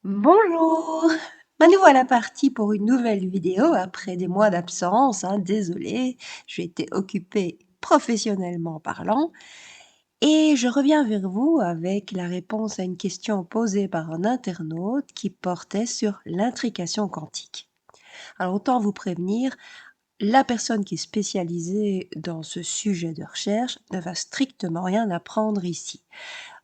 Bonjour! Nous voilà partis pour une nouvelle vidéo après des mois d'absence, désolée, j'ai été occupée professionnellement parlant et je reviens vers vous avec la réponse à une question posée par un internaute qui portait sur l'intrication quantique. Alors autant vous prévenir, la personne qui est spécialisée dans ce sujet de recherche ne va strictement rien apprendre ici.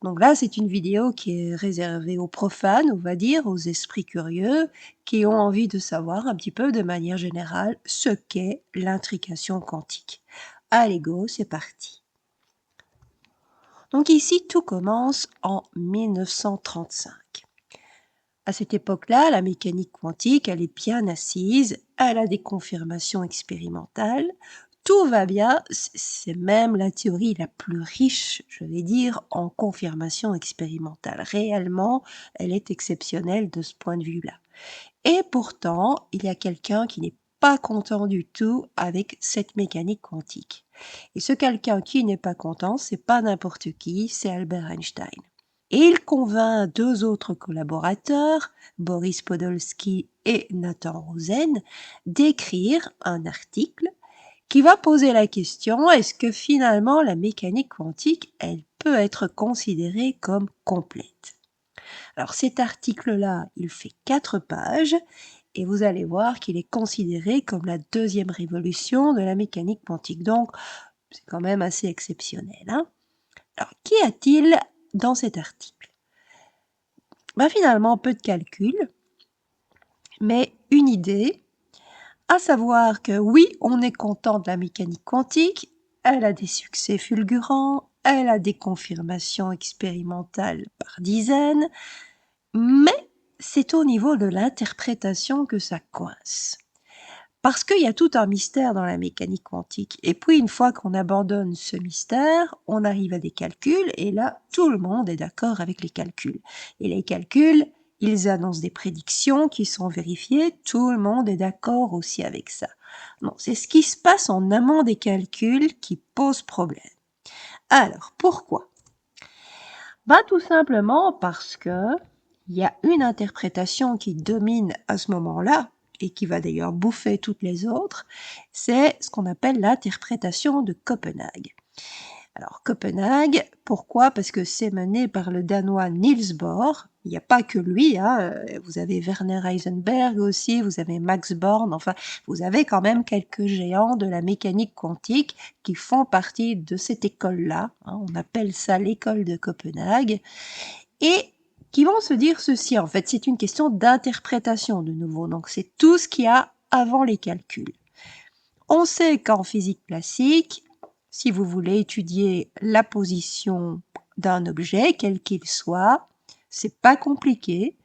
Donc là, c'est une vidéo qui est réservée aux profanes, on va dire, aux esprits curieux, qui ont envie de savoir un petit peu de manière générale ce qu'est l'intrication quantique. Allez go, c'est parti. Donc ici, tout commence en 1935. À cette époque-là, la mécanique quantique, elle est bien assise, elle a des confirmations expérimentales, tout va bien, c'est même la théorie la plus riche, je vais dire, en confirmations expérimentales. Réellement, elle est exceptionnelle de ce point de vue-là. Et pourtant, il y a quelqu'un qui n'est pas content du tout avec cette mécanique quantique. Et ce quelqu'un qui n'est pas content, c'est pas n'importe qui, c'est Albert Einstein. Et il convainc deux autres collaborateurs, Boris Podolsky et Nathan Rosen, d'écrire un article qui va poser la question, est-ce que finalement la mécanique quantique, elle peut être considérée comme complète? Alors cet article-là, il fait 4 pages et vous allez voir qu'il est considéré comme la deuxième révolution de la mécanique quantique. Donc c'est quand même assez exceptionnel. Alors qu'y a-t-il dans cet article? Finalement, peu de calcul, mais une idée, à savoir que oui, on est content de la mécanique quantique, elle a des succès fulgurants, elle a des confirmations expérimentales par dizaines, mais c'est au niveau de l'interprétation que ça coince. Parce qu'il y a tout un mystère dans la mécanique quantique. Et puis, une fois qu'on abandonne ce mystère, on arrive à des calculs, et là, tout le monde est d'accord avec les calculs. Et les calculs, ils annoncent des prédictions qui sont vérifiées, tout le monde est d'accord aussi avec ça. Bon, c'est ce qui se passe en amont des calculs qui pose problème. Alors, pourquoi? Tout simplement parce que il y a une interprétation qui domine à ce moment-là, et qui va d'ailleurs bouffer toutes les autres, c'est ce qu'on appelle l'interprétation de Copenhague. Alors Copenhague, pourquoi? Parce que c'est mené par le Danois Niels Bohr. Il n'y a pas que lui, vous avez Werner Heisenberg aussi, vous avez Max Born, enfin, vous avez quand même quelques géants de la mécanique quantique qui font partie de cette école-là. On appelle ça l'école de Copenhague. Et qui vont se dire ceci, en fait, c'est une question d'interprétation de nouveau. Donc c'est tout ce qu'il y a avant les calculs. On sait qu'en physique classique, si vous voulez étudier la position d'un objet, quel qu'il soit, c'est pas compliqué.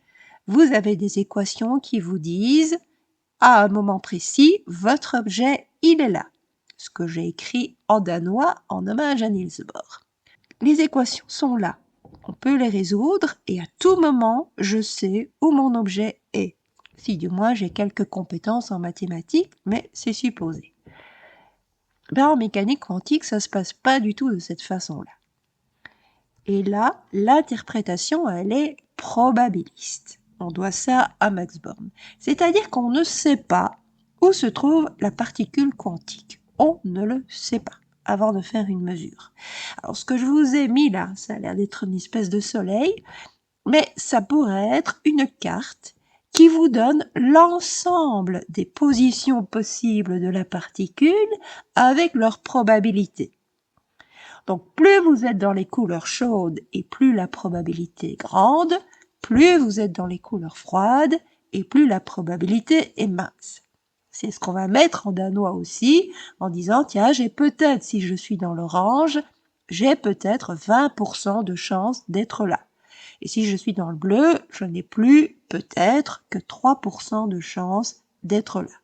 Vous avez des équations qui vous disent, à un moment précis, votre objet, il est là. Ce que j'ai écrit en danois en hommage à Niels Bohr. Les équations sont là. On peut les résoudre et à tout moment, je sais où mon objet est. Si du moins j'ai quelques compétences en mathématiques, mais c'est supposé. En mécanique quantique, ça se passe pas du tout de cette façon-là. Et là, l'interprétation, elle est probabiliste. On doit ça à Max Born. C'est-à-dire qu'on ne sait pas où se trouve la particule quantique. On ne le sait pas avant de faire une mesure. Alors, ce que je vous ai mis là, ça a l'air d'être une espèce de soleil, mais ça pourrait être une carte qui vous donne l'ensemble des positions possibles de la particule avec leur probabilité. Donc plus vous êtes dans les couleurs chaudes et plus la probabilité est grande, plus vous êtes dans les couleurs froides et plus la probabilité est mince. C'est ce qu'on va mettre en danois aussi, en disant, tiens, j'ai peut-être, si je suis dans l'orange, j'ai peut-être 20% de chance d'être là. Et si je suis dans le bleu, je n'ai plus peut-être que 3% de chance d'être là.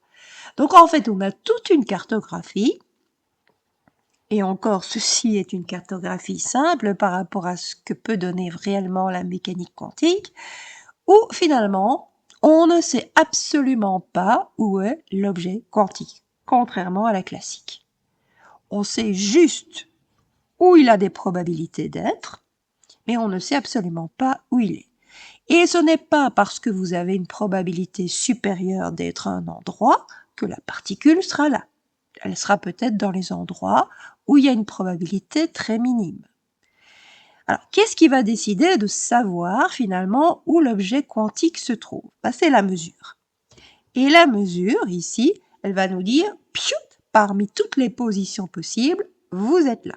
Donc en fait, on a toute une cartographie, et encore ceci est une cartographie simple par rapport à ce que peut donner réellement la mécanique quantique, où finalement, on ne sait absolument pas où est l'objet quantique, contrairement à la classique. On sait juste où il a des probabilités d'être, mais on ne sait absolument pas où il est. Et ce n'est pas parce que vous avez une probabilité supérieure d'être à un endroit que la particule sera là. Elle sera peut-être dans les endroits où il y a une probabilité très minime. Alors, qu'est-ce qui va décider de savoir finalement où l'objet quantique se trouve? C'est la mesure. Et la mesure, ici, elle va nous dire, piout, parmi toutes les positions possibles, vous êtes là.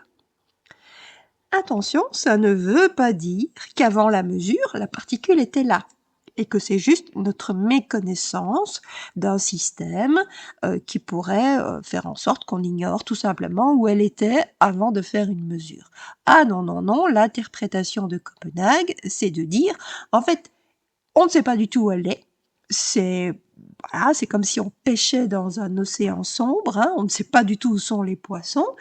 Attention, ça ne veut pas dire qu'avant la mesure, la particule était là et que c'est juste notre méconnaissance d'un système qui pourrait faire en sorte qu'on ignore tout simplement où elle était avant de faire une mesure. Ah non, non, non, l'interprétation de Copenhague, c'est de dire, en fait, on ne sait pas du tout où elle est. C'est voilà, c'est comme si on pêchait dans un océan sombre, hein, on ne sait pas du tout où sont les poissons.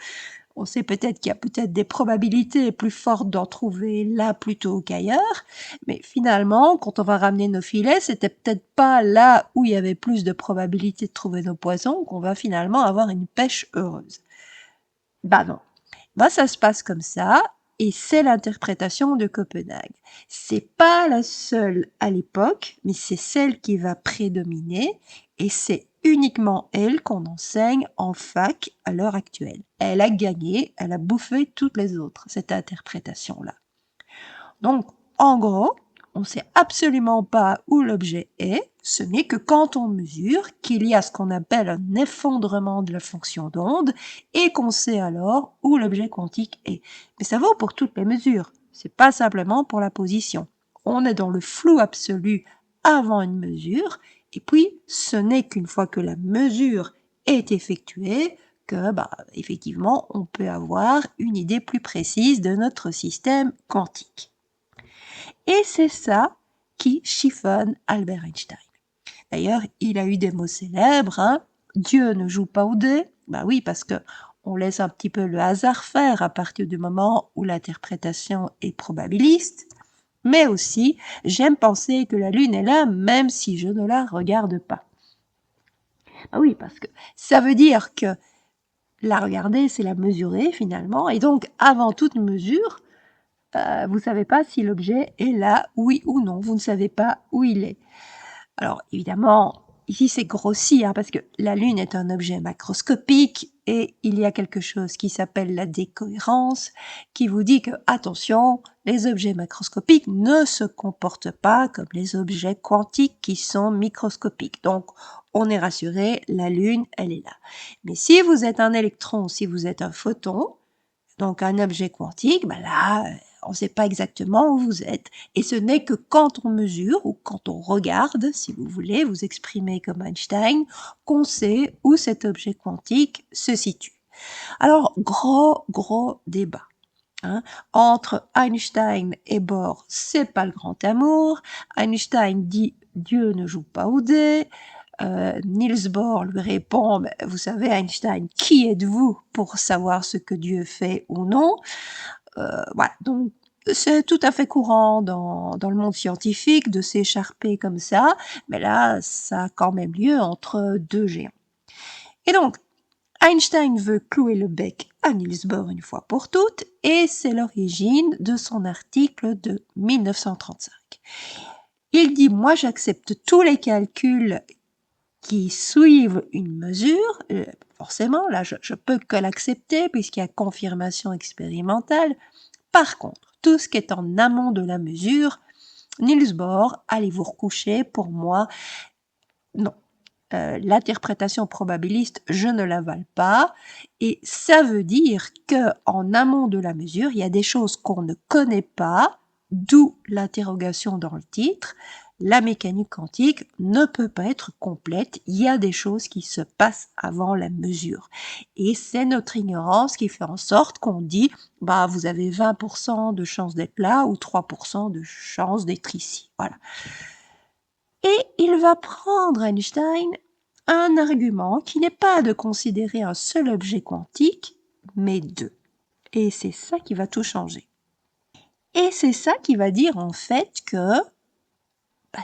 On sait peut-être qu'il y a peut-être des probabilités plus fortes d'en trouver là plutôt qu'ailleurs, mais finalement, quand on va ramener nos filets, c'était peut-être pas là où il y avait plus de probabilités de trouver nos poissons qu'on va finalement avoir une pêche heureuse. Non. Ça se passe comme ça, et c'est l'interprétation de Copenhague. C'est pas la seule à l'époque, mais c'est celle qui va prédominer, et c'est uniquement elle qu'on enseigne en fac à l'heure actuelle. Elle a gagné, elle a bouffé toutes les autres, cette interprétation-là. Donc, en gros, on ne sait absolument pas où l'objet est, ce n'est que quand on mesure qu'il y a ce qu'on appelle un effondrement de la fonction d'onde et qu'on sait alors où l'objet quantique est. Mais ça vaut pour toutes les mesures, c'est pas simplement pour la position. On est dans le flou absolu avant une mesure, et puis ce n'est qu'une fois que la mesure est effectuée que, effectivement, on peut avoir une idée plus précise de notre système quantique. Et c'est ça qui chiffonne Albert Einstein. D'ailleurs, il a eu des mots célèbres, hein. Dieu ne joue pas au dé. Oui, parce que on laisse un petit peu le hasard faire à partir du moment où l'interprétation est probabiliste. Mais aussi, j'aime penser que la Lune est là même si je ne la regarde pas. Oui, parce que ça veut dire que la regarder, c'est la mesurer finalement. Et donc, avant toute mesure, vous ne savez pas si l'objet est là, oui ou non. Vous ne savez pas où il est. Alors, évidemment, ici c'est grossi, parce que la Lune est un objet macroscopique et il y a quelque chose qui s'appelle la décohérence, qui vous dit que, attention, les objets macroscopiques ne se comportent pas comme les objets quantiques qui sont microscopiques. Donc, on est rassuré, la Lune, elle est là. Mais si vous êtes un électron, si vous êtes un photon, donc un objet quantique, là, on ne sait pas exactement où vous êtes. Et ce n'est que quand on mesure ou quand on regarde, si vous voulez vous exprimer comme Einstein, qu'on sait où cet objet quantique se situe. Alors, gros débat. Entre Einstein et Bohr, c'est pas le grand amour. Einstein dit Dieu ne joue pas au dé. Niels Bohr lui répond, vous savez Einstein, qui êtes-vous pour savoir ce que Dieu fait ou non? Voilà, donc c'est tout à fait courant dans le monde scientifique de s'écharper comme ça, mais là, ça a quand même lieu entre deux géants. Et donc, Einstein veut clouer le bec à Niels Bohr une fois pour toutes, et c'est l'origine de son article de 1935. Il dit, moi j'accepte tous les calculs qui suivent une mesure, forcément, là je peux que l'accepter puisqu'il y a confirmation expérimentale. Par contre, tout ce qui est en amont de la mesure, Niels Bohr, allez vous recoucher, pour moi, non. L'interprétation probabiliste, je ne l'avale pas, et ça veut dire que en amont de la mesure, il y a des choses qu'on ne connaît pas, d'où l'interrogation dans le titre. La mécanique quantique ne peut pas être complète, il y a des choses qui se passent avant la mesure. Et c'est notre ignorance qui fait en sorte qu'on dit, vous avez 20% de chance d'être là ou 3% de chance d'être ici. Voilà. Et il va prendre, Einstein, un argument qui n'est pas de considérer un seul objet quantique, mais deux. Et c'est ça qui va tout changer. Et c'est ça qui va dire en fait que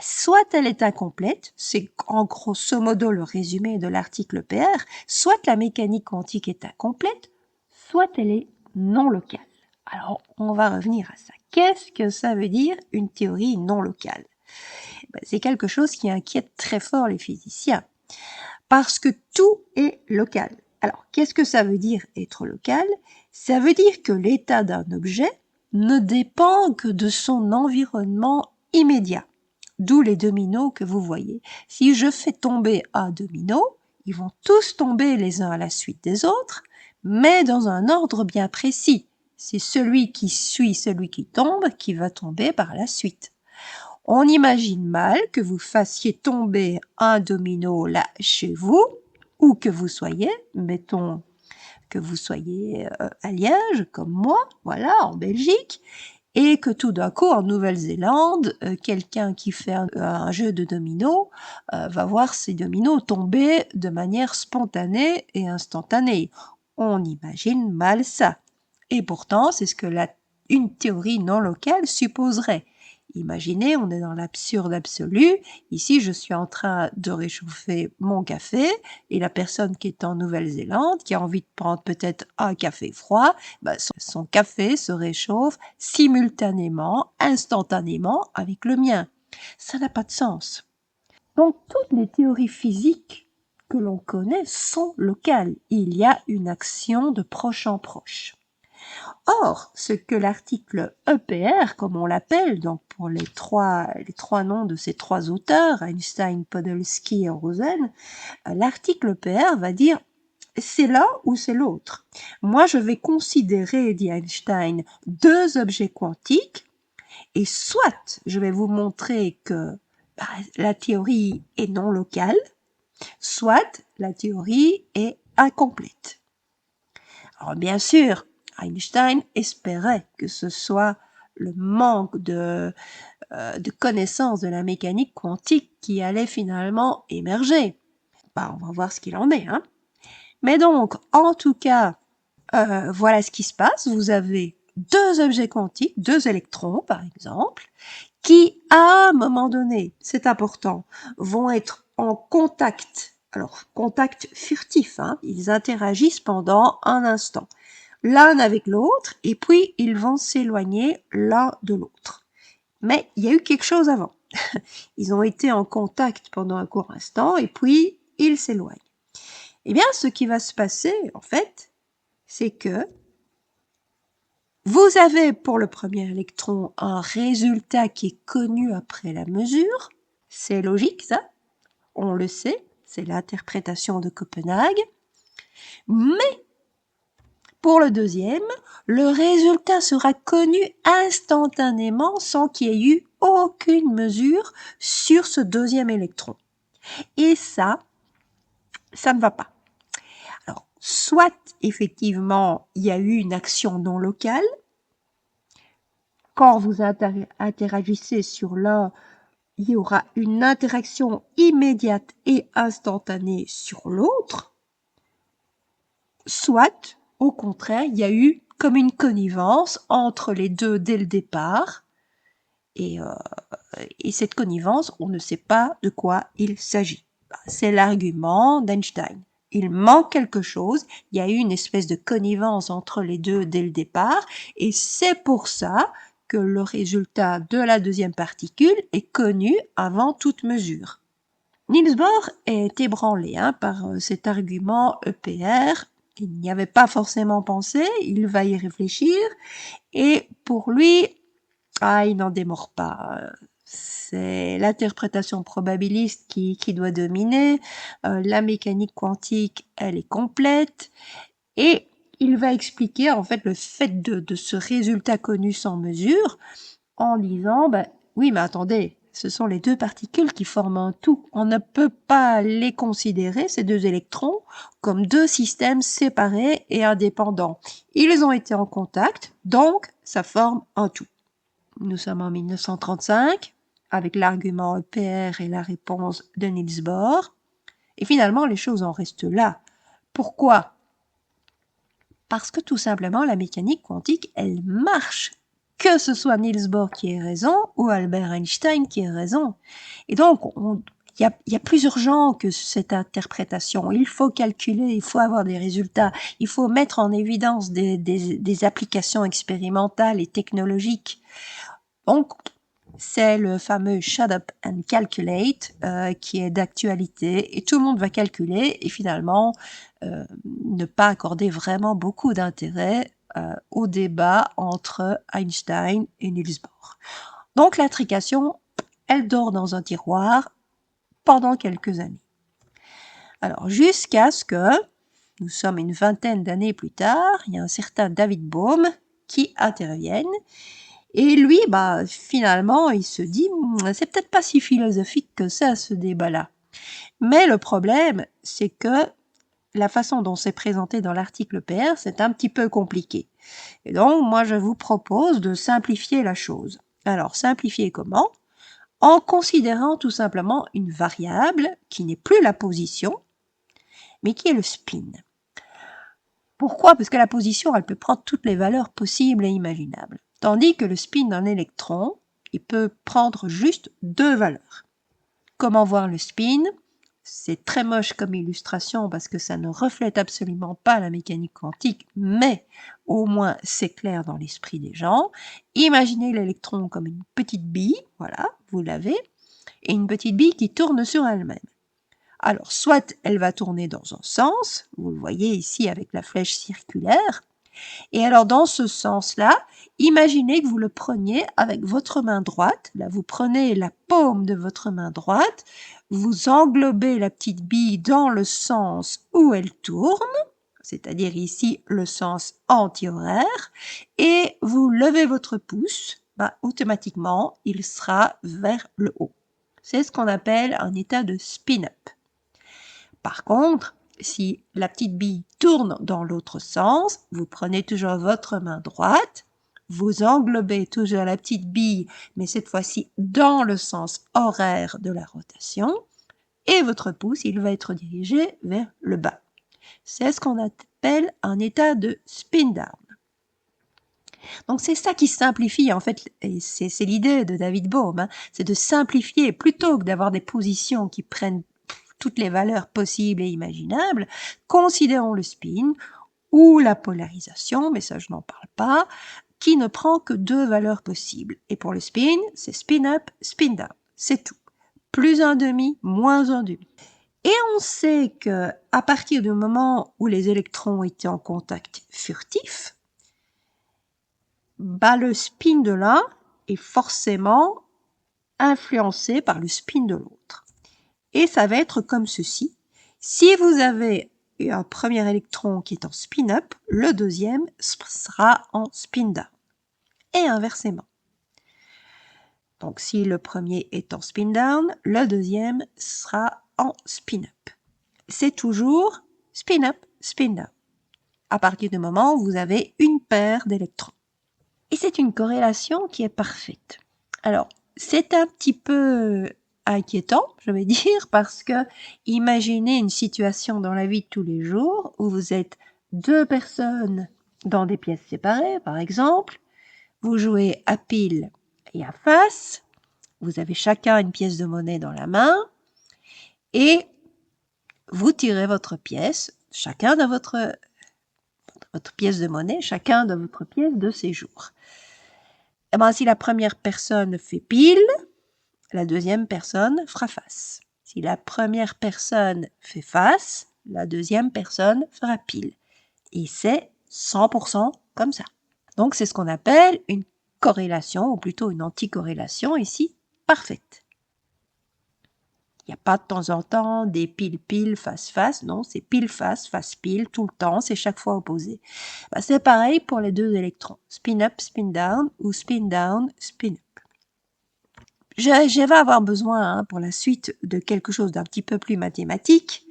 soit elle est incomplète, c'est en grosso modo le résumé de l'article PR, soit la mécanique quantique est incomplète, soit elle est non locale. Alors, on va revenir à ça. Qu'est-ce que ça veut dire une théorie non locale ? C'est quelque chose qui inquiète très fort les physiciens, parce que tout est local. Alors, qu'est-ce que ça veut dire être local? Ça veut dire que l'état d'un objet ne dépend que de son environnement immédiat. D'où les dominos que vous voyez. Si je fais tomber un domino, ils vont tous tomber les uns à la suite des autres, mais dans un ordre bien précis. C'est celui qui suit celui qui tombe qui va tomber par la suite. On imagine mal que vous fassiez tomber un domino là chez vous, ou que vous soyez, mettons que vous soyez à Liège, comme moi, voilà, en Belgique, et que tout d'un coup, en Nouvelle-Zélande, quelqu'un qui fait un jeu de dominos va voir ses dominos tomber de manière spontanée et instantanée. On imagine mal ça. Et pourtant, c'est ce que une théorie non locale supposerait. Imaginez, on est dans l'absurde absolu. Ici, je suis en train de réchauffer mon café et la personne qui est en Nouvelle-Zélande, qui a envie de prendre peut-être un café froid, son café se réchauffe simultanément, instantanément avec le mien. Ça n'a pas de sens. Donc, toutes les théories physiques que l'on connaît sont locales. Il y a une action de proche en proche. Or, ce que l'article EPR, comme on l'appelle, donc pour les trois noms de ces trois auteurs, Einstein, Podolsky et Rosen, l'article EPR va dire c'est l'un ou c'est l'autre. Moi, je vais considérer, dit Einstein, deux objets quantiques et soit je vais vous montrer que la théorie est non locale, soit la théorie est incomplète. Alors bien sûr, Einstein espérait que ce soit le manque de connaissance de la mécanique quantique qui allait finalement émerger. On va voir ce qu'il en est. Mais donc, en tout cas, voilà ce qui se passe. Vous avez deux objets quantiques, deux électrons par exemple, qui à un moment donné, c'est important, vont être en contact. Alors, contact furtif, ils interagissent pendant un instant, l'un avec l'autre, et puis ils vont s'éloigner l'un de l'autre. Mais il y a eu quelque chose avant. Ils ont été en contact pendant un court instant, et puis ils s'éloignent. Eh bien, ce qui va se passer, en fait, c'est que vous avez pour le premier électron un résultat qui est connu après la mesure. C'est logique, ça. On le sait. C'est l'interprétation de Copenhague. Mais pour le deuxième, le résultat sera connu instantanément sans qu'il y ait eu aucune mesure sur ce deuxième électron. Et ça ne va pas. Alors, soit effectivement, il y a eu une action non locale. Quand vous interagissez sur l'un, il y aura une interaction immédiate et instantanée sur l'autre. Soit, au contraire, il y a eu comme une connivence entre les deux dès le départ. Et cette connivence, on ne sait pas de quoi il s'agit. C'est l'argument d'Einstein. Il manque quelque chose, il y a eu une espèce de connivence entre les deux dès le départ, et c'est pour ça que le résultat de la deuxième particule est connu avant toute mesure. Niels Bohr est ébranlé par cet argument EPR. Il n'y avait pas forcément pensé, il va y réfléchir, et pour lui, il n'en démord pas. C'est l'interprétation probabiliste qui doit dominer. La mécanique quantique, elle est complète. Et il va expliquer en fait le fait de ce résultat connu sans mesure en disant, oui, mais attendez, ce sont les deux particules qui forment un tout. On ne peut pas les considérer, ces deux électrons, comme deux systèmes séparés et indépendants. Ils ont été en contact, donc ça forme un tout. Nous sommes en 1935, avec l'argument EPR et la réponse de Niels Bohr. Et finalement, les choses en restent là. Pourquoi ? Parce que tout simplement, la mécanique quantique, elle marche. Que ce soit Niels Bohr qui ait raison ou Albert Einstein qui ait raison. Et donc, il y a plus urgent que cette interprétation. Il faut calculer, il faut avoir des résultats, il faut mettre en évidence des applications expérimentales et technologiques. Donc, c'est le fameux Shut Up and Calculate qui est d'actualité et tout le monde va calculer et finalement ne pas accorder vraiment beaucoup d'intérêt au débat entre Einstein et Niels Bohr. Donc l'intrication, elle dort dans un tiroir pendant quelques années. Alors jusqu'à ce que, nous sommes une vingtaine d'années plus tard, il y a un certain David Bohm qui intervienne. Et lui, finalement, il se dit, c'est peut-être pas si philosophique que ça, ce débat-là. Mais le problème, c'est que la façon dont c'est présenté dans l'article PR, c'est un petit peu compliqué. Et donc, moi, je vous propose de simplifier la chose. Alors, simplifier comment? En considérant tout simplement une variable qui n'est plus la position, mais qui est le spin. Pourquoi? Parce que la position, elle peut prendre toutes les valeurs possibles et imaginables. Tandis que le spin d'un électron, il peut prendre juste 2 valeurs. Comment voir le spin? C'est très moche comme illustration parce que ça ne reflète absolument pas la mécanique quantique, mais au moins c'est clair dans l'esprit des gens. Imaginez l'électron comme une petite bille, voilà, vous l'avez, et une petite bille qui tourne sur elle-même. Alors, soit elle va tourner dans un sens, vous le voyez ici avec la flèche circulaire, et alors dans ce sens-là, imaginez que vous le preniez avec votre main droite, là vous prenez la paume de votre main droite, vous englobez la petite bille dans le sens où elle tourne, c'est-à-dire ici le sens anti-horaire, et vous levez votre pouce, automatiquement il sera vers le haut. C'est ce qu'on appelle un état de spin-up. Par contre, si la petite bille tourne dans l'autre sens, vous prenez toujours votre main droite, vous englobez toujours la petite bille, mais cette fois-ci dans le sens horaire de la rotation, et votre pouce, il va être dirigé vers le bas. C'est ce qu'on appelle un état de spin down. Donc c'est ça qui simplifie, en fait, et c'est l'idée de David Bohm, c'est de simplifier plutôt que d'avoir des positions qui prennent toutes les valeurs possibles et imaginables, considérons le spin ou la polarisation, mais ça je n'en parle pas, qui ne prend que 2 valeurs possibles. Et pour le spin, c'est spin up, spin down, c'est tout. Plus un demi, moins un demi. Et on sait que à partir du moment où les électrons étaient en contact furtif, le spin de l'un est forcément influencé par le spin de l'autre. Et ça va être comme ceci. Si vous avez un premier électron qui est en spin-up, le deuxième sera en spin-down. Et inversement. Donc si le premier est en spin-down, le deuxième sera en spin-up. C'est toujours spin-up, spin-down. À partir du moment où vous avez une paire d'électrons. Et c'est une corrélation qui est parfaite. Alors, c'est un petit peu inquiétant, je vais dire, parce que imaginez une situation dans la vie de tous les jours où vous êtes 2 personnes dans des pièces séparées, par exemple, vous jouez à pile et à face, vous avez chacun une pièce de monnaie dans la main, et vous tirez votre pièce, chacun dans votre pièce de monnaie, chacun dans votre pièce de séjour. Et si la première personne fait pile, la deuxième personne fera face. Si la première personne fait face, la deuxième personne fera pile. Et c'est 100% comme ça. Donc c'est ce qu'on appelle une corrélation, ou plutôt une anticorrélation ici, parfaite. Il n'y a pas de temps en temps des pile-pile, face-face, non, c'est pile-face, face-pile, tout le temps, c'est chaque fois opposé. C'est pareil pour les 2 électrons, spin-up, spin-down, ou spin-down, spin-up. Je vais avoir besoin pour la suite de quelque chose d'un petit peu plus mathématique.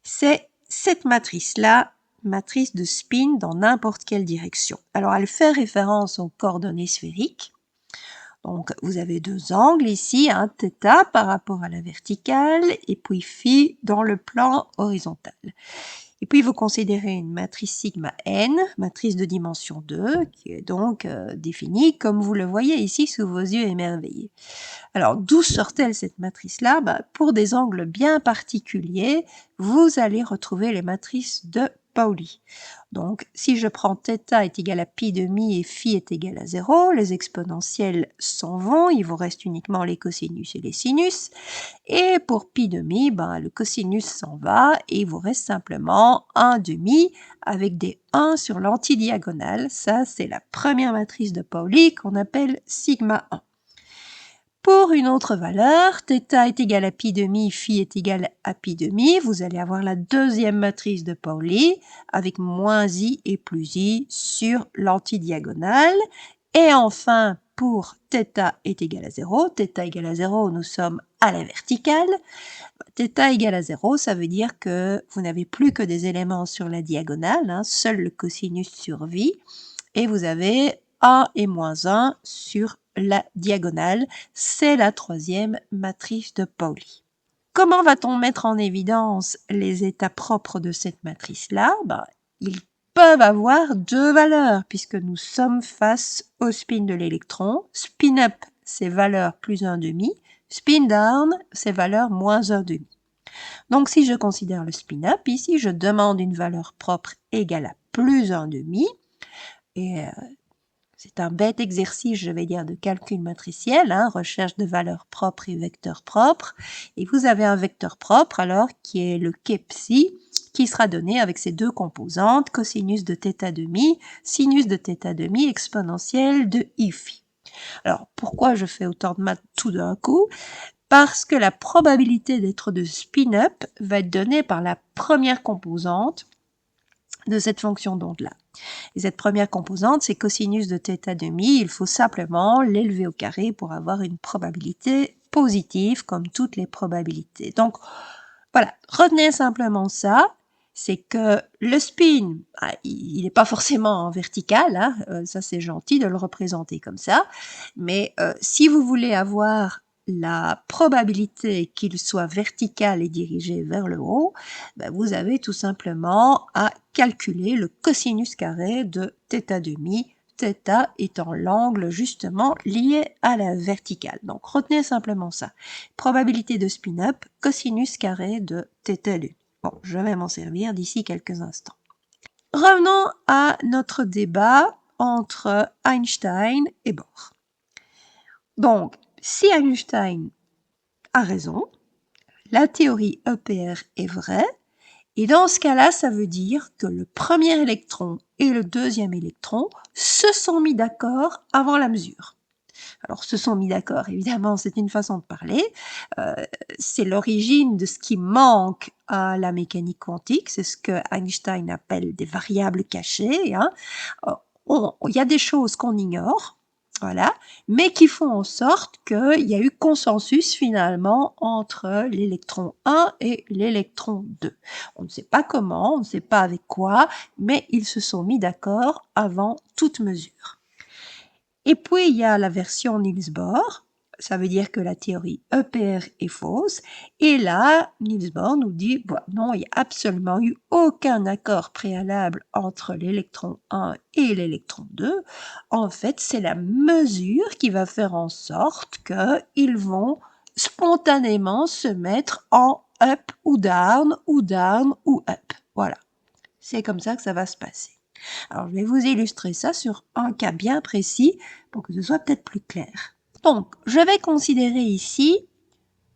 C'est cette matrice-là, matrice de spin dans n'importe quelle direction. Alors elle fait référence aux coordonnées sphériques. Donc vous avez 2 angles ici, θ par rapport à la verticale et puis φ dans le plan horizontal. Et puis vous considérez une matrice sigma n, matrice de dimension 2, qui est donc définie comme vous le voyez ici sous vos yeux émerveillés. Alors, d'où sort-elle cette matrice-là? Pour des angles bien particuliers, vous allez retrouver les matrices de Pauli. Donc, si je prends θ est égal à pi demi et phi est égal à 0, les exponentiels s'en vont, il vous reste uniquement les cosinus et les sinus. Et pour pi demi, le cosinus s'en va et il vous reste simplement 1 demi avec des 1 sur l'antidiagonale. Ça, c'est la première matrice de Pauli qu'on appelle sigma 1. Pour une autre valeur, θ est égal à pi demi, phi est égal à pi demi, vous allez avoir la deuxième matrice de Pauli avec moins i et plus i sur l'antidiagonale. Et enfin, pour θ est égal à 0, θ égale à 0, nous sommes à la verticale. θ égale à 0, ça veut dire que vous n'avez plus que des éléments sur la diagonale, seul le cosinus survit, et vous avez 1 et moins 1 sur la diagonale. C'est la troisième matrice de Pauli. Comment va-t-on mettre en évidence les états propres de cette matrice-là? Ils peuvent avoir deux valeurs, puisque nous sommes face au spin de l'électron. Spin up, c'est valeur plus 1,5. Spin down, c'est valeur moins 1,5. Donc, si je considère le spin up, ici, je demande une valeur propre égale à plus 1,5. Et c'est un bête exercice, je vais dire, de calcul matriciel, recherche de valeurs propres et vecteurs propres. Et vous avez un vecteur propre, alors, qui est le k psi, qui sera donné avec ces deux composantes, cosinus de θ demi, sinus de θ demi, exponentielle de i phi. Alors, pourquoi je fais autant de maths tout d'un coup? Parce que la probabilité d'être de spin-up va être donnée par la première composante de cette fonction d'onde-là. Et cette première composante, c'est cosinus de θ demi. Il faut simplement l'élever au carré pour avoir une probabilité positive, comme toutes les probabilités. Donc, voilà, retenez simplement ça, c'est que le spin, il n'est pas forcément en vertical, ça c'est gentil de le représenter comme ça, mais si vous voulez avoir la probabilité qu'il soit vertical et dirigé vers le haut, vous avez tout simplement à calculer le cosinus carré de θ demi, θ étant l'angle justement lié à la verticale. Donc retenez simplement ça. Probabilité de spin-up, cosinus carré de θ demi. Bon, je vais m'en servir d'ici quelques instants. Revenons à notre débat entre Einstein et Bohr. Donc, si Einstein a raison, la théorie EPR est vraie, et dans ce cas-là, ça veut dire que le premier électron et le deuxième électron se sont mis d'accord avant la mesure. Alors, se sont mis d'accord, évidemment, c'est une façon de parler. C'est l'origine de ce qui manque à la mécanique quantique. C'est ce que Einstein appelle des variables cachées. Il y a des choses qu'on ignore, voilà, mais qui font en sorte qu'il y a eu consensus finalement entre l'électron 1 et l'électron 2. On ne sait pas comment, on ne sait pas avec quoi, mais ils se sont mis d'accord avant toute mesure. Et puis, il y a la version Niels Bohr, ça veut dire que la théorie EPR est fausse. Et là, Niels Bohr nous dit, non, il n'y a absolument eu aucun accord préalable entre l'électron 1 et l'électron 2. En fait, c'est la mesure qui va faire en sorte qu'ils vont spontanément se mettre en up ou down, ou down ou up. Voilà. C'est comme ça que ça va se passer. Alors, je vais vous illustrer ça sur un cas bien précis pour que ce soit peut-être plus clair. Donc, je vais considérer ici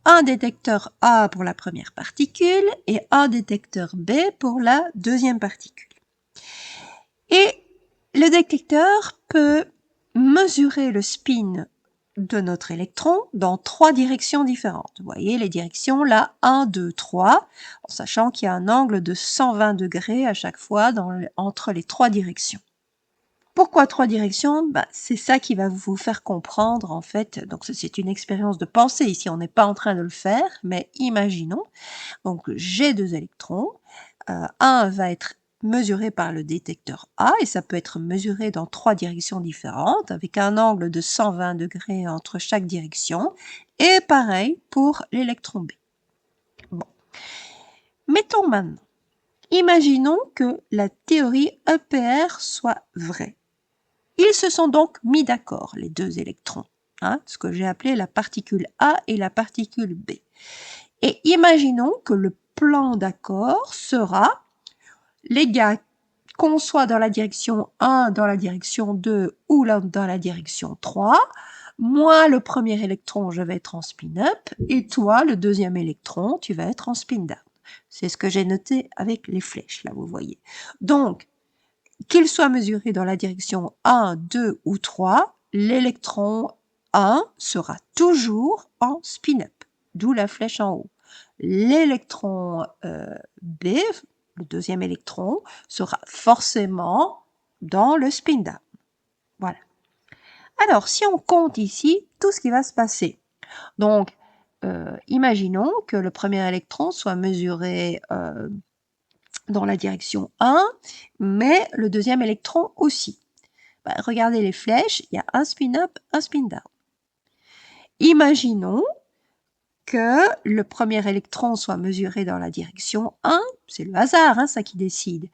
un détecteur A pour la première particule et un détecteur B pour la deuxième particule. Et le détecteur peut mesurer le spin de notre électron dans trois directions différentes. Vous voyez les directions là, 1, 2, 3, en sachant qu'il y a un angle de 120 degrés à chaque fois entre les trois directions. Pourquoi trois directions? C'est ça qui va vous faire comprendre en fait. Donc c'est une expérience de pensée ici, on n'est pas en train de le faire, mais imaginons. Donc j'ai deux électrons, un va être mesuré par le détecteur A et ça peut être mesuré dans trois directions différentes avec un angle de 120 degrés entre chaque direction et pareil pour l'électron B. Bon. Mettons maintenant, imaginons que la théorie EPR soit vraie. Ils se sont donc mis d'accord, les deux électrons, ce que j'ai appelé la particule A et la particule B. Et imaginons que le plan d'accord sera les gars, qu'on soit dans la direction 1, dans la direction 2 ou dans la direction 3, moi, le premier électron, je vais être en spin-up, et toi, le deuxième électron, tu vas être en spin-down. C'est ce que j'ai noté avec les flèches, là, vous voyez. Donc, qu'il soit mesuré dans la direction 1, 2 ou 3, l'électron 1 sera toujours en spin-up, d'où la flèche en haut. L'électron B, le deuxième électron, sera forcément dans le spin-down. Voilà. Alors, si on compte ici tout ce qui va se passer. Donc, imaginons que le premier électron soit mesuré dans la direction 1, mais le deuxième électron aussi. Ben, regardez les flèches, il y a un spin-up, un spin-down. Imaginons que le premier électron soit mesuré dans la direction 1, c'est le hasard, hein, ça qui décide,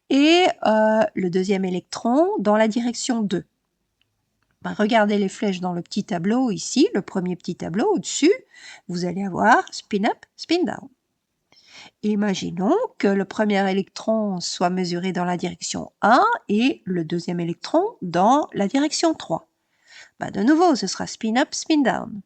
et le deuxième électron dans la direction 2. Ben, regardez les flèches dans le petit tableau ici, le premier petit tableau au-dessus, vous allez avoir spin-up, spin-down. Imaginons que le premier électron soit mesuré dans la direction 1 et le deuxième électron dans la direction 3. Ben, de nouveau, ce sera spin-up, spin-down.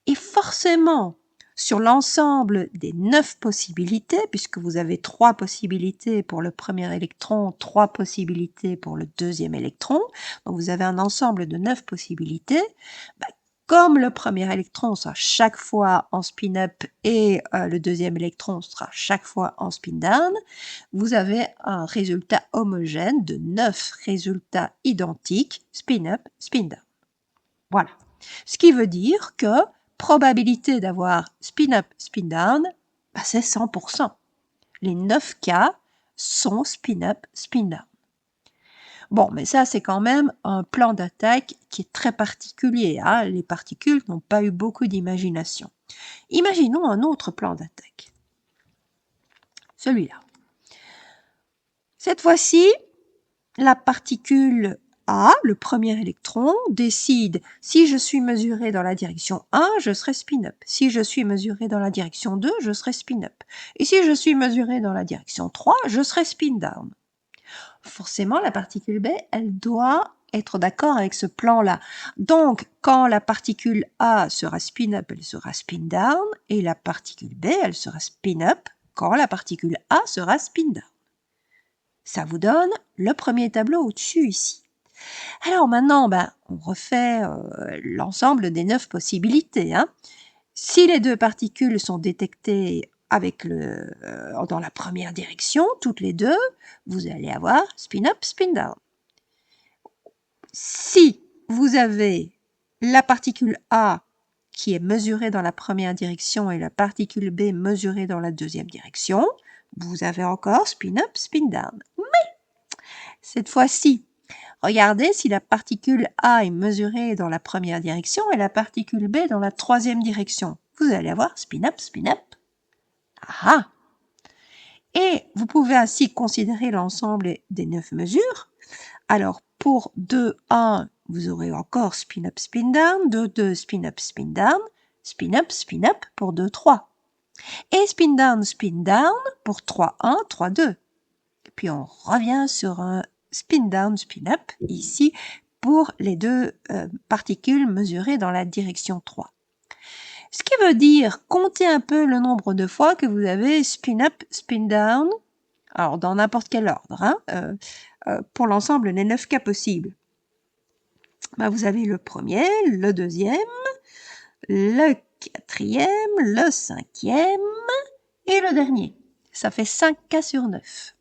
Et forcément, sur l'ensemble des 9 possibilités, puisque vous avez 3 possibilités pour le premier électron, 3 possibilités pour le deuxième électron, donc vous avez un ensemble de 9 possibilités, ben, comme le premier électron sera chaque fois en spin-up et le deuxième électron sera chaque fois en spin-down, vous avez un résultat homogène de 9 résultats identiques, spin-up, spin-down. Voilà. Ce qui veut dire que probabilité d'avoir spin-up, spin-down, bah c'est 100%. Les 9 cas sont spin-up, spin-down. Bon, mais ça, c'est quand même un plan d'attaque qui est très particulier. Hein. Les particules n'ont pas eu beaucoup d'imagination. Imaginons un autre plan d'attaque. Celui-là. Cette fois-ci, la particule A, le premier électron, décide si je suis mesuré dans la direction 1, je serai spin-up. Si je suis mesuré dans la direction 2, je serai spin-up. Et si je suis mesuré dans la direction 3, je serai spin-down. Forcément, la particule B, elle doit être d'accord avec ce plan-là. Donc, quand la particule A sera spin-up, elle sera spin-down, et la particule B, elle sera spin-up quand la particule A sera spin-down. Ça vous donne le premier tableau au-dessus ici. Alors maintenant, on refait l'ensemble des 9 possibilités. Hein. Si les deux particules sont détectées avec dans la première direction, toutes les deux, vous allez avoir spin-up, spin-down. Si vous avez la particule A qui est mesurée dans la première direction et la particule B mesurée dans la deuxième direction, vous avez encore spin-up, spin-down. Mais cette fois-ci, regardez si la particule A est mesurée dans la première direction et la particule B dans la troisième direction. Vous allez avoir spin-up, spin-up. Ah! Et vous pouvez ainsi considérer l'ensemble des 9 mesures. Alors, pour 2, 1, vous aurez encore spin-up, spin-down. 2, 2, spin-up, spin-down. Spin-up, spin-up pour 2, 3. Et spin-down, spin-down pour 3, 1, 3, 2. Et puis, on revient sur un spin-down, spin-up, ici, pour les deux particules mesurées dans la direction 3. Ce qui veut dire, comptez un peu le nombre de fois que vous avez spin-up, spin-down, alors dans n'importe quel ordre, hein, pour l'ensemble des 9 cas possibles. Vous avez le premier, le deuxième, le quatrième, le cinquième et le dernier. Ça fait 5 cas sur 9.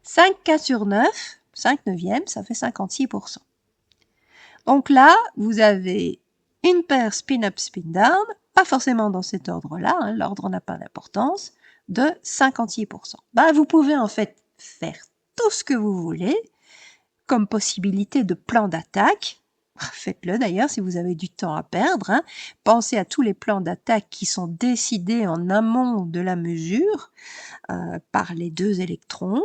5 cas sur 9, 5 neuvièmes, ça fait 56%. Donc là, vous avez une paire spin-up, spin-down, pas forcément dans cet ordre-là, hein, l'ordre n'a pas d'importance, de 56%. Vous pouvez en fait faire tout ce que vous voulez comme possibilité de plan d'attaque. Faites-le d'ailleurs si vous avez du temps à perdre. Hein. Pensez à tous les plans d'attaque qui sont décidés en amont de la mesure par les deux électrons.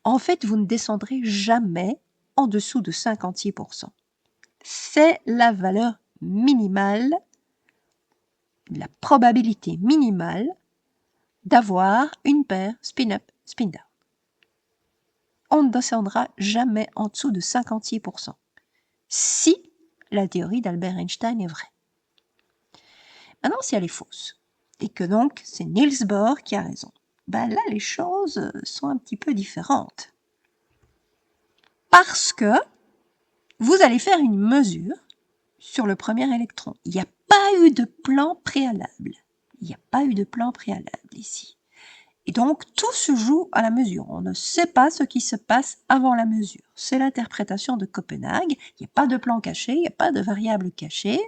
En fait, vous ne descendrez jamais en dessous de 56%. C'est la valeur minimale, la probabilité minimale d'avoir une paire spin-up, spin-down. on ne descendra jamais en dessous de 56%. Si la théorie d'Albert Einstein est vraie. Maintenant, si elle est fausse, et que donc c'est Niels Bohr qui a raison, ben là, les choses sont un petit peu différentes. Parce que vous allez faire une mesure sur le premier électron. Il n'y a pas eu de plan préalable. Il n'y a pas eu de plan préalable ici. Et donc, tout se joue à la mesure. On ne sait pas ce qui se passe avant la mesure. C'est l'interprétation de Copenhague. Il n'y a pas de plan caché, il n'y a pas de variable cachée.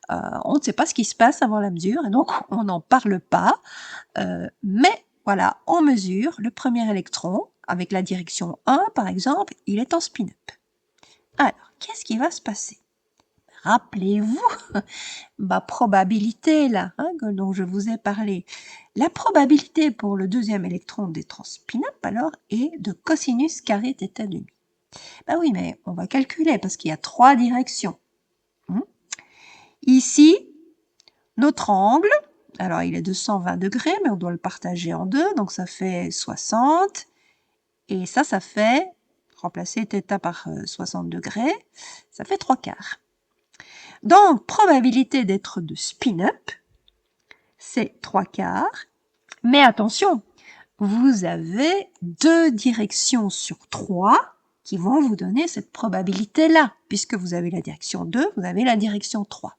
On ne sait pas ce qui se passe avant la mesure, et donc on n'en parle pas. Mais voilà, on mesure le premier électron, avec la direction 1 par exemple, il est en spin-up. Alors, qu'est-ce qui va se passer? Rappelez-vous ma probabilité là, dont je vous ai parlé. La probabilité pour le deuxième électron d'être en spin-up alors est de cosinus carré θ demi. Ben oui, mais on va calculer parce qu'il y a 3 directions. Ici, notre angle, alors il est de 120 degrés, mais on doit le partager en deux, donc ça fait 60. Et ça fait, remplacer θ par 60 degrés, ça fait 3/4. Donc, probabilité d'être de spin-up, c'est 3/4. Mais attention, vous avez 2 directions sur 3 qui vont vous donner cette probabilité-là. Puisque vous avez la direction 2, vous avez la direction 3.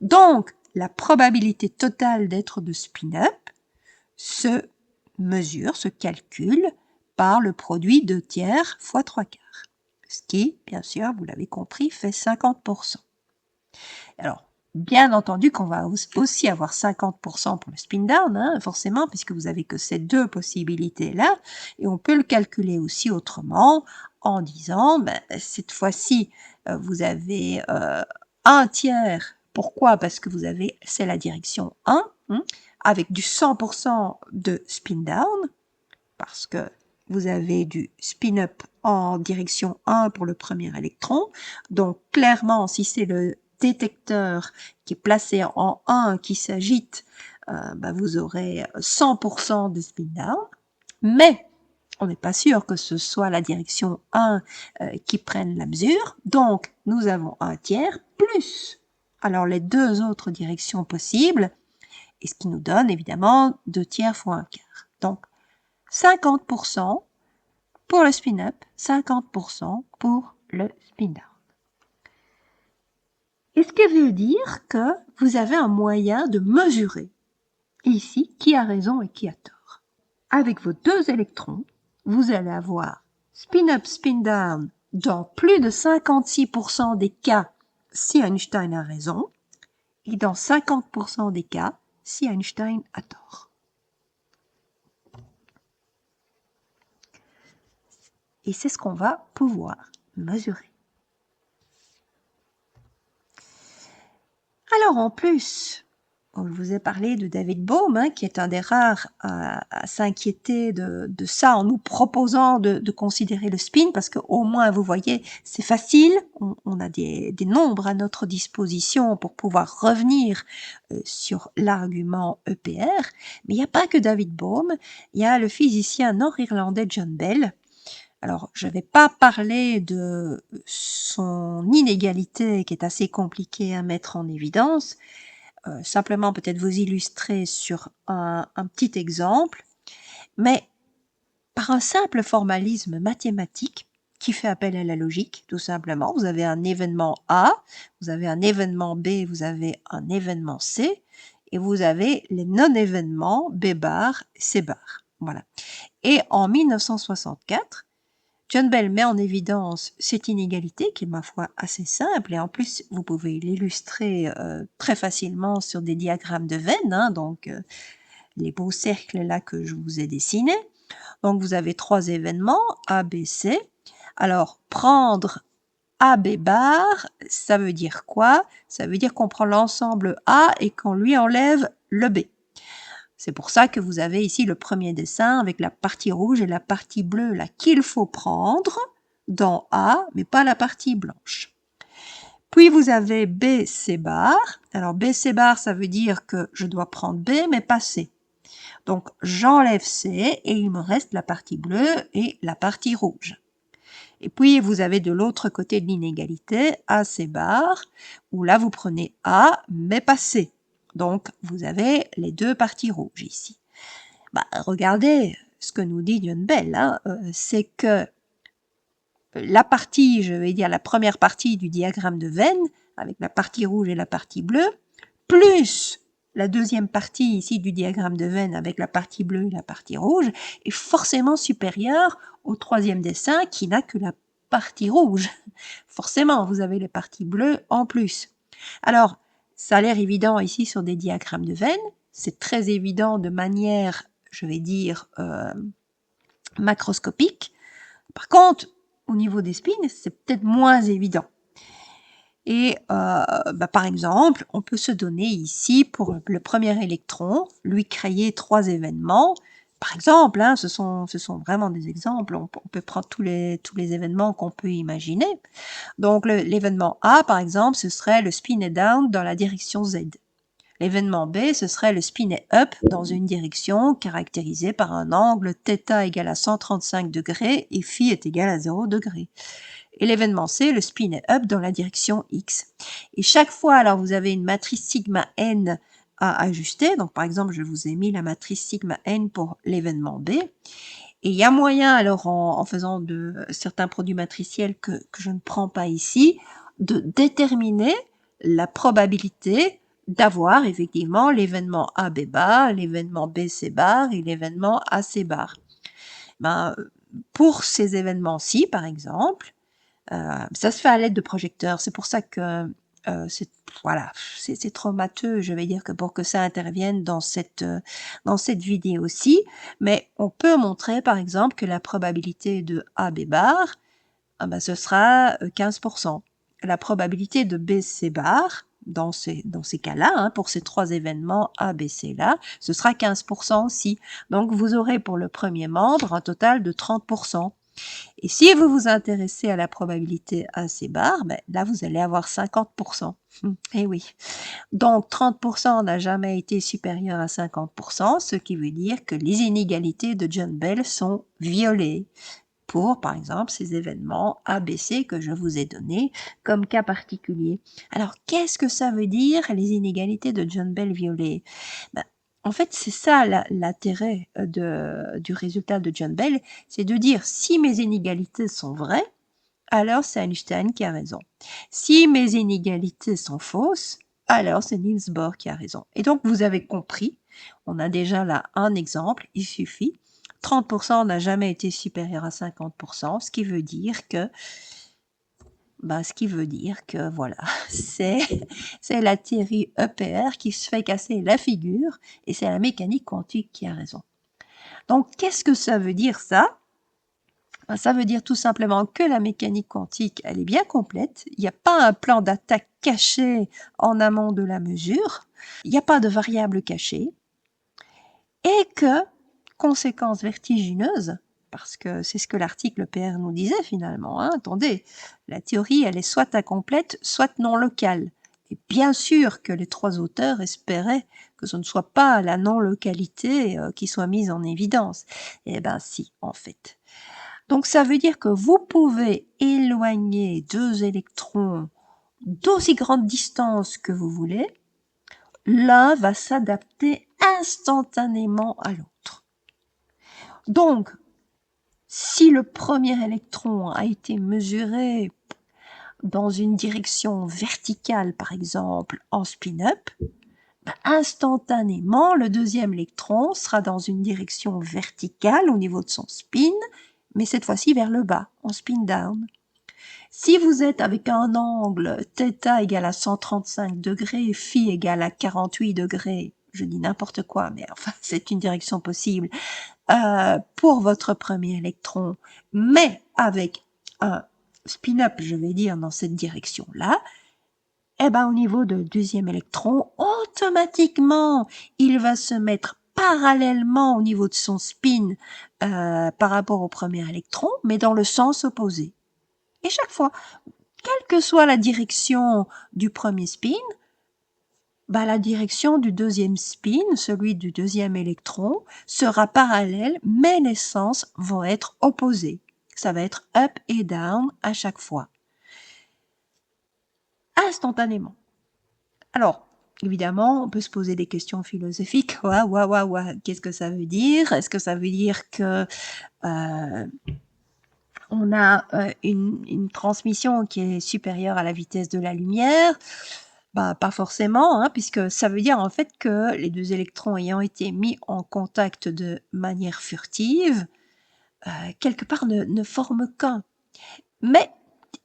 Donc, la probabilité totale d'être de spin-up se mesure, se calcule par le produit 2/3 fois 3/4. Ce qui, bien sûr, vous l'avez compris, fait 50%. Alors, bien entendu qu'on va aussi avoir 50% pour le spin down, forcément, puisque vous avez que ces 2 possibilités-là, et on peut le calculer aussi autrement, en disant, cette fois-ci, vous avez 1/3. Pourquoi? Parce que c'est la direction 1, avec du 100% de spin down, parce que vous avez du spin-up en direction 1 pour le premier électron. Donc, clairement, si c'est le détecteur qui est placé en 1 qui s'agite, vous aurez 100% de spin down. Mais on n'est pas sûr que ce soit la direction 1 qui prenne la mesure. Donc, nous avons 1/3 plus alors les 2 autres directions possibles, et ce qui nous donne évidemment 2/3 fois 1/4. Donc, 50% pour le spin-up, 50% pour le spin-down. Et ce qui veut dire que vous avez un moyen de mesurer ici qui a raison et qui a tort. Avec vos 2 électrons, vous allez avoir spin-up, spin-down dans plus de 56% des cas si Einstein a raison, et dans 50% des cas si Einstein a tort. Et c'est ce qu'on va pouvoir mesurer. Alors en plus, je vous ai parlé de David Bohm, qui est un des rares à s'inquiéter de ça en nous proposant de considérer le spin, parce qu'au moins, vous voyez, c'est facile, on a des nombres à notre disposition pour pouvoir revenir sur l'argument EPR, mais il n'y a pas que David Bohm, il y a le physicien nord-irlandais John Bell. Alors, je ne vais pas parler de son inégalité qui est assez compliquée à mettre en évidence, simplement peut-être vous illustrer sur un petit exemple, mais par un simple formalisme mathématique qui fait appel à la logique, tout simplement. Vous avez un événement A, vous avez un événement B, vous avez un événement C, et vous avez les non-événements B bar, C bar. Voilà. Et en 1964, John Bell met en évidence cette inégalité qui est, ma foi, assez simple, et en plus, vous pouvez l'illustrer très facilement sur des diagrammes de Venn, donc les beaux cercles là que je vous ai dessinés. Donc, vous avez 3 événements, A, B, C. Alors, prendre A, B bar, ça veut dire quoi? Ça veut dire qu'on prend l'ensemble A et qu'on lui enlève le B. C'est pour ça que vous avez ici le premier dessin avec la partie rouge et la partie bleue là qu'il faut prendre dans A, mais pas la partie blanche. Puis vous avez B, C bar. Alors B, C bar, ça veut dire que je dois prendre B, mais pas C. Donc, j'enlève C et il me reste la partie bleue et la partie rouge. Et puis, vous avez de l'autre côté de l'inégalité AC bar, où là, vous prenez A, mais pas C. Donc, vous avez les deux parties rouges ici. Bah, regardez ce que nous dit John Bell, hein, c'est que la partie, je vais dire la première partie du diagramme de Venn, avec la partie rouge et la partie bleue, plus la deuxième partie ici du diagramme de Venn avec la partie bleue et la partie rouge, est forcément supérieure au troisième dessin qui n'a que la partie rouge. Forcément, vous avez les parties bleues en plus. Alors, ça a l'air évident ici sur des diagrammes de Venn, c'est très évident de manière, je vais dire, macroscopique. Par contre, au niveau des spins, c'est peut-être moins évident. Et par exemple, on peut se donner ici pour le premier électron, lui créer 3 événements. Par exemple, hein, ce sont vraiment des exemples, on peut prendre tous les événements qu'on peut imaginer. Donc l'événement A, par exemple, ce serait le spin est down dans la direction Z. L'événement B, ce serait le spin est up dans une direction caractérisée par un angle θ égale à 135 degrés et phi est égal à 0 degré. Et l'événement C, le spin est up dans la direction X. Et chaque fois, alors vous avez une matrice sigma n à ajuster. Donc par exemple, je vous ai mis la matrice sigma n pour l'événement B. Et il y a moyen, alors en faisant de certains produits matriciels que je ne prends pas ici, de déterminer la probabilité d'avoir effectivement l'événement AB bar, l'événement BC bar et l'événement AC bar. Ben, pour ces événements-ci, par exemple, ça se fait à l'aide de projecteurs. C'est pour ça que c'est traumateur, je vais dire, que pour que ça intervienne dans cette vidéo-ci. Mais on peut montrer, par exemple, que la probabilité de AB bar, ce sera 15%. La probabilité de BC bar, dans ces cas-là, hein, pour ces 3 événements A, B, C là, ce sera 15% aussi. Donc, vous aurez pour le premier membre un total de 30%. Et si vous vous intéressez à la probabilité AC bar, là, vous allez avoir 50%. Eh oui. Donc, 30% n'a jamais été supérieur à 50%, ce qui veut dire que les inégalités de John Bell sont violées pour, par exemple, ces événements ABC que je vous ai donnés comme cas particulier. Alors, qu'est-ce que ça veut dire, les inégalités de John Bell violées? En fait, c'est ça l'intérêt du résultat de John Bell, c'est de dire si mes inégalités sont vraies, alors c'est Einstein qui a raison. Si mes inégalités sont fausses, alors c'est Niels Bohr qui a raison. Et donc, vous avez compris, on a déjà là un exemple, il suffit. 30% n'a jamais été supérieur à 50%, ce qui veut dire que voilà, c'est la théorie EPR qui se fait casser la figure et c'est la mécanique quantique qui a raison. Donc, qu'est-ce que ça veut dire ça? Ça veut dire tout simplement que la mécanique quantique, elle est bien complète. Il n'y a pas un plan d'attaque caché en amont de la mesure. Il n'y a pas de variable cachée. Et que, conséquence vertigineuse, parce que c'est ce que l'article PR nous disait finalement, hein, attendez, la théorie, elle est soit incomplète, soit non locale. Et bien sûr que les 3 auteurs espéraient que ce ne soit pas la non-localité qui soit mise en évidence. Eh ben si, en fait. Donc ça veut dire que vous pouvez éloigner 2 électrons d'aussi grande distance que vous voulez, l'un va s'adapter instantanément à l'autre. Donc, si le premier électron a été mesuré dans une direction verticale, par exemple, en spin-up, instantanément, le deuxième électron sera dans une direction verticale au niveau de son spin, mais cette fois-ci vers le bas, en spin down. Si vous êtes avec un angle θ égale à 135 degrés, phi égale à 48 degrés, je dis n'importe quoi, mais enfin c'est une direction possible, pour votre premier électron, mais avec un spin-up, je vais dire, dans cette direction-là, eh ben, au niveau du deuxième électron, automatiquement, il va se mettre parallèlement au niveau de son spin par rapport au premier électron, mais dans le sens opposé. Et chaque fois, quelle que soit la direction du premier spin, Bah, la direction du deuxième spin, celui du deuxième électron, sera parallèle, mais les sens vont être opposés. Ça va être up et down à chaque fois, instantanément. Alors, évidemment, on peut se poser des questions philosophiques. Ouah, ouah, ouah, ouah, qu'est-ce que ça veut dire? Est-ce que ça veut dire que on a une transmission qui est supérieure à la vitesse de la lumière? Bah, pas forcément, hein, puisque ça veut dire en fait que les deux électrons ayant été mis en contact de manière furtive, quelque part ne forment qu'un. Mais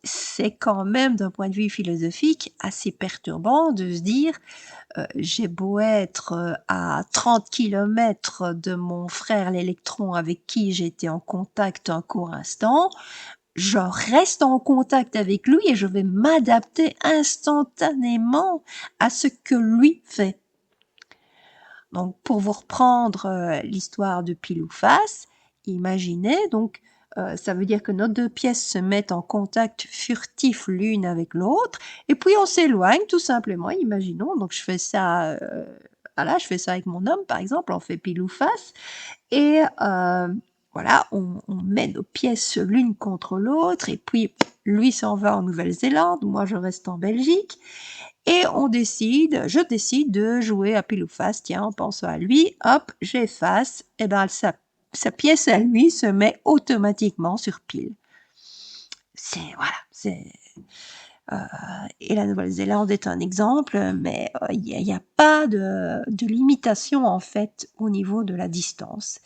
c'est quand même, d'un point de vue philosophique, assez perturbant de se dire j'ai beau être à 30 kilomètres de mon frère l'électron avec qui j'ai été en contact un court instant, je reste en contact avec lui et je vais m'adapter instantanément à ce que lui fait. Donc, pour vous reprendre l'histoire de pile ou face, imaginez, donc, ça veut dire que nos deux pièces se mettent en contact furtif l'une avec l'autre, et puis on s'éloigne tout simplement, imaginons. Donc, je fais ça, voilà, je fais ça avec mon homme, par exemple, on fait pile ou face, et voilà, on met nos pièces l'une contre l'autre, et puis lui s'en va en Nouvelle-Zélande, moi je reste en Belgique, et je décide de jouer à pile ou face. Tiens, en pensant à lui, hop, j'efface, et ben sa pièce à lui se met automatiquement sur pile. Voilà, et la Nouvelle-Zélande est un exemple, mais il n'y a pas de limitation en fait au niveau de la distance.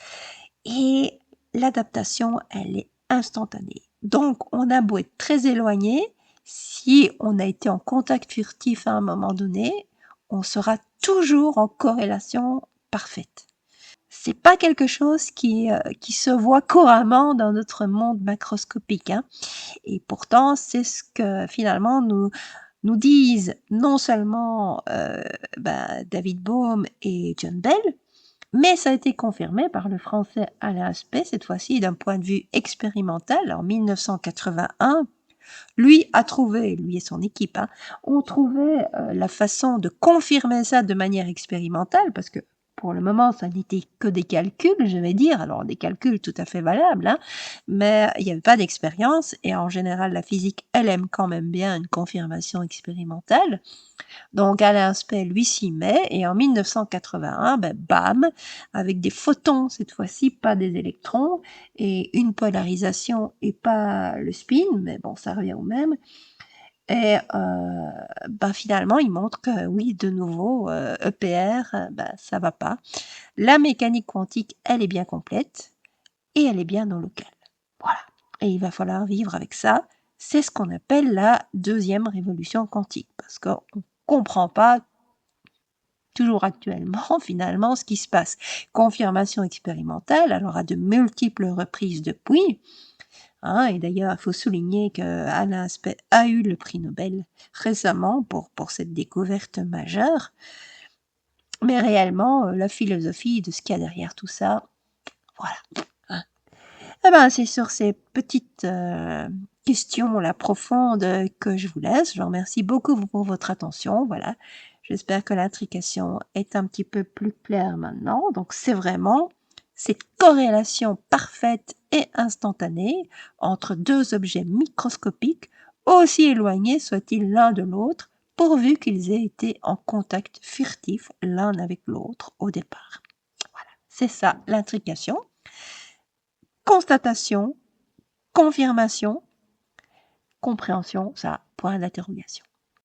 Et l'adaptation, elle est instantanée. Donc, on a beau être très éloigné, si on a été en contact furtif à un moment donné, on sera toujours en corrélation parfaite. C'est pas quelque chose qui se voit couramment dans notre monde macroscopique, hein. Et pourtant, c'est ce que finalement nous disent non seulement David Bohm et John Bell, mais ça a été confirmé par le français Alain Aspect, cette fois-ci d'un point de vue expérimental, en 1981. Lui a trouvé, lui et son équipe, hein, ont trouvé la façon de confirmer ça de manière expérimentale, parce que pour le moment, ça n'était que des calculs, je vais dire, alors des calculs tout à fait valables, hein, mais il n'y avait pas d'expérience, et en général, la physique, elle aime quand même bien une confirmation expérimentale. Donc Alain Aspect, lui, s'y met, et en 1981, bam, avec des photons cette fois-ci, pas des électrons, et une polarisation et pas le spin, mais bon, ça revient au même. Et finalement, il montre que oui, de nouveau, EPR, ça va pas. La mécanique quantique, elle est bien complète, et elle est bien non locale. Voilà. Et il va falloir vivre avec ça. C'est ce qu'on appelle la deuxième révolution quantique, parce qu'on ne comprend pas toujours actuellement, finalement, ce qui se passe. Confirmation expérimentale, alors à de multiples reprises depuis. Hein, et d'ailleurs, il faut souligner que Alain Aspect a eu le prix Nobel récemment pour cette découverte majeure. Mais réellement, la philosophie de ce qu'il y a derrière tout ça, voilà. Hein. Eh ben, c'est sur ces petites questions là profondes que je vous laisse. Je vous remercie beaucoup pour votre attention. Voilà. J'espère que l'intrication est un petit peu plus claire maintenant. Donc, c'est vraiment cette corrélation parfaite et instantanée entre deux objets microscopiques, aussi éloignés soient-ils l'un de l'autre, pourvu qu'ils aient été en contact furtif l'un avec l'autre au départ. Voilà. C'est ça, l'intrication. Constatation, confirmation, compréhension, ça, point d'interrogation.